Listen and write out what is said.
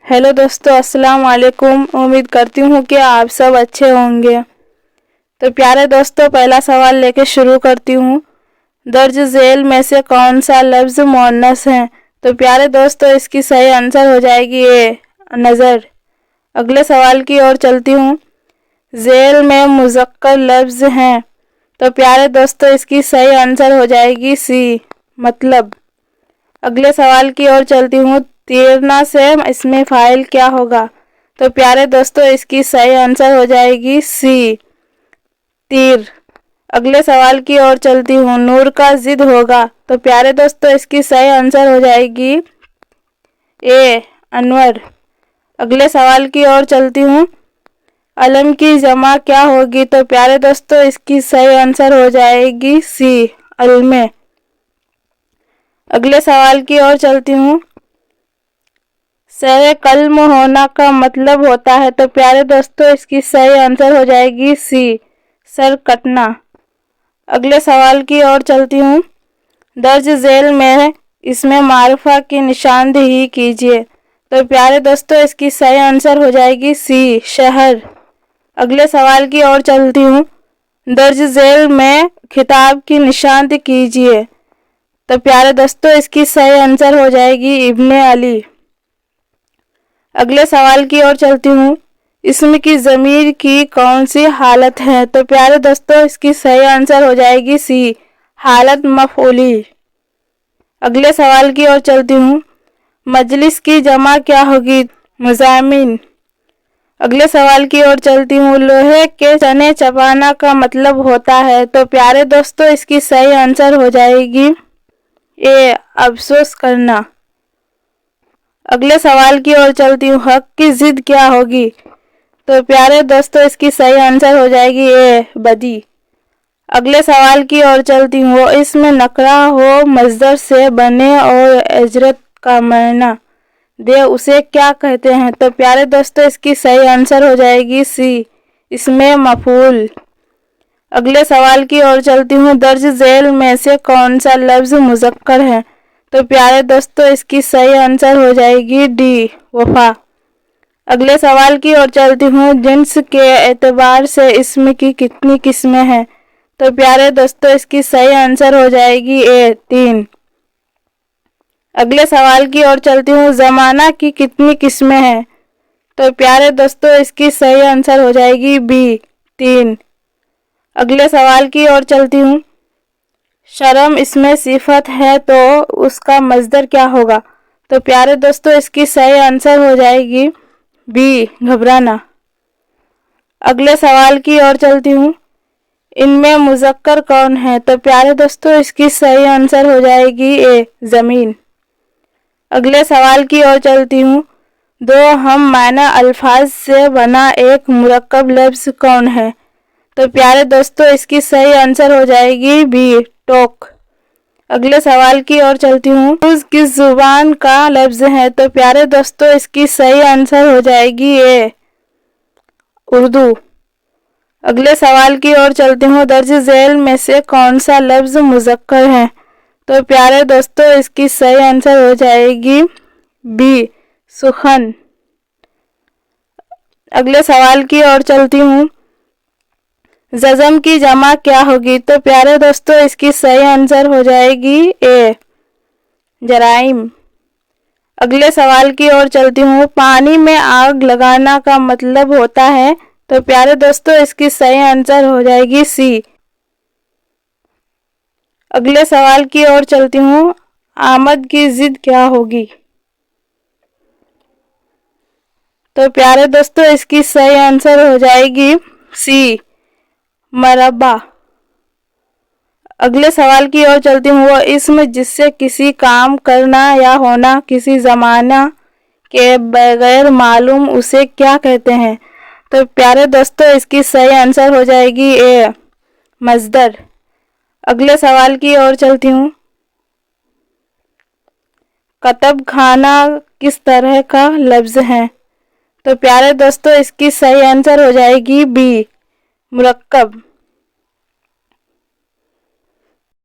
Hello दोस्तों, अस्सलाम वालेकुम। उम्मीद करती हूँ कि आप सब अच्छे होंगे। तो प्यारे दोस्तों, पहला सवाल लेके शुरू करती हूँ। दर्ज झेल में से कौन सा लफ्ज़ मुअन्नस है? तो प्यारे दोस्तों, इसकी सही आंसर हो जाएगी ए, नज़र। अगले सवाल की ओर चलती हूँ। झेल में मुज़क्कर लफ्ज़ हैं, तो प्यारे दोस्तों, इसकी सही आंसर हो जाएगी सी, मतलब। अगले सवाल की ओर चलती हूँ। तीरना से इसमें फ़ाइल क्या होगा? तो प्यारे दोस्तों, इसकी सही आंसर हो जाएगी सी, तीर। अगले सवाल की ओर चलती हूँ। नूर का ज़िद होगा, तो प्यारे दोस्तों, इसकी सही आंसर हो जाएगी ए, अनवर। अगले सवाल की ओर चलती हूँ। अलम की जमा क्या होगी? तो प्यारे दोस्तों, इसकी सही आंसर हो जाएगी सी, अलमे। अगले सवाल की ओर चलती हूँ। सरे कलम होना का मतलब होता है, तो प्यारे दोस्तों, इसकी सही आंसर हो जाएगी सी, सर कटना। अगले सवाल की ओर चलती हूँ। दर्ज झेल में इसमें मारिफा की निशानदेही कीजिए, तो प्यारे दोस्तों, इसकी सही आंसर हो जाएगी सी, शहर। अगले सवाल की ओर चलती हूँ। दर्ज झेल में खिताब की निशानदेही कीजिए, तो प्यारे दोस्तों, इसकी सही आंसर हो जाएगी इब्ने अली। अगले सवाल की ओर चलती हूँ। इसम की ज़मीर की कौन सी हालत है? तो प्यारे दोस्तों, इसकी सही आंसर हो जाएगी सी, हालत मफ़ऊली। अगले सवाल की ओर चलती हूँ। मजलिस की जमा क्या होगी? मुज़ामिन। अगले सवाल की ओर चलती हूँ। लोहे के चने चबाना का मतलब होता है, तो प्यारे दोस्तों, इसकी सही आंसर हो जाएगी ए, अफसोस करना। अगले सवाल की ओर चलती हूँ। हक की ज़िद क्या होगी? तो प्यारे दोस्तों, इसकी सही आंसर हो जाएगी ए, बदी। अगले सवाल की ओर चलती हूँ। वो इसमें नकरा हो, मज़दर से बने और अजरत का मायना दे, उसे क्या कहते हैं? तो प्यारे दोस्तों, इसकी सही आंसर हो जाएगी सी, इसमें मफ़ऊल। अगले सवाल की ओर चलती हूँ। दर्ज झेल में से कौन सा लफ्ज़ मुज़क्कर है? तो प्यारे दोस्तों, इसकी सही आंसर हो जाएगी डी, वफ़ा। अगले सवाल की ओर चलती हूँ। जिन्स के एतबार से इसम की कितनी किस्में हैं? तो प्यारे दोस्तों, इसकी सही आंसर हो जाएगी ए, 3। अगले सवाल की ओर चलती हूँ। ज़माना की कितनी किस्में हैं? तो प्यारे दोस्तों, इसकी सही आंसर हो जाएगी बी, 3। अगले सवाल की ओर चलती हूँ। शर्म इसमें सिफत है, तो उसका मज़दर क्या होगा? तो प्यारे दोस्तों, इसकी सही आंसर हो जाएगी बी, घबराना। अगले सवाल की ओर चलती हूँ। इनमें मुज़क्कर कौन है? तो प्यारे दोस्तों, इसकी सही आंसर हो जाएगी ए, ज़मीन। अगले सवाल की ओर चलती हूँ। दो हम माना अल्फाज से बना एक मुरक्कब लफ्ज़ कौन है? तो प्यारे दोस्तों, इसकी सही आंसर हो जाएगी बी, टोक। अगले सवाल की ओर चलती हूँ। उर्दू किस ज़ुबान का लफ्ज़ है? तो प्यारे दोस्तों, इसकी सही आंसर हो जाएगी ए, उर्दू। अगले सवाल की ओर चलती हूँ। दर्ज झेल में से कौन सा लफ्ज़ मुज़क्कर है? तो प्यारे दोस्तों, इसकी सही आंसर हो जाएगी बी, सुखन। अगले सवाल की ओर चलती हूँ। जज़म की जमा क्या होगी? तो प्यारे दोस्तों, इसकी सही आंसर हो जाएगी ए, जराइम। अगले सवाल की ओर चलती हूँ। पानी में आग लगाना का मतलब होता है, तो प्यारे दोस्तों, इसकी सही आंसर हो जाएगी सी। अगले सवाल की ओर चलती हूँ। आमद की ज़िद क्या होगी? तो प्यारे दोस्तों, इसकी सही आंसर हो जाएगी सी, मरबा। अगले सवाल की ओर चलती हूँ। वो इसमें जिससे किसी काम करना या होना किसी ज़माना के बगैर मालूम, उसे क्या कहते हैं? तो प्यारे दोस्तों, इसकी सही आंसर हो जाएगी ए, मज़दर। अगले सवाल की ओर चलती हूँ। कतब खाना किस तरह का लफ्ज़ है? तो प्यारे दोस्तों, इसकी सही आंसर हो जाएगी बी, मुरक्कब।